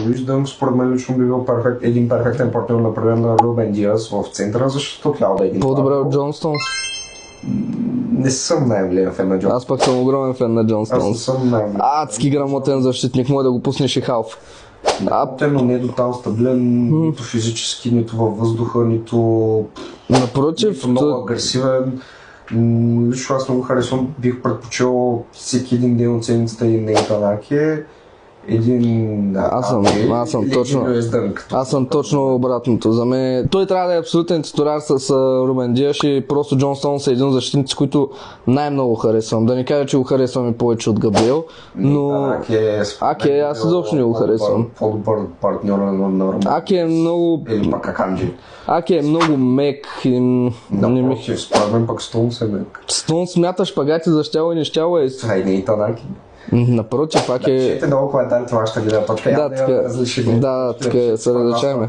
Виждам, според мен лично би бил един перфектен партньор, например, на Рубен Диас в центъра, защото трябва да е един. По-добре от Джон Стоунс? Не съм най-голям фен на Джон. Аз пък съм огромен фен на Джон Стоунс. Аз не съм най-голям. Адски грамотен защитник, може да го пуснеш и халф. Но не е до там стабилен, нито физически, нито във въздуха, нито много агресивен. Лично аз много харесвам, бих предпочел всеки един ден от седмицата и Нейтан Аке. Аз съм точно обратното. За мен той трябва да е абсолютен титуляр с Рубен Диас и просто Джон Стоунс е един от защитниците, които най-много харесвам. Да не кажа, че го харесвам и повече от Габриел, но Аке аз изобщо не го харесвам. По-добър партньор на Рубен. Аке е много... Или пак Аканджи. Аке е много мек. Напротив, според мен пък Стоунс е мек. Стоунс смята шпагати за щяло и не щяло е... Това е Нейтан Аке. Напротив, пак е... Пишете много коментарите вашата гледна точка. Да, така се различаваме.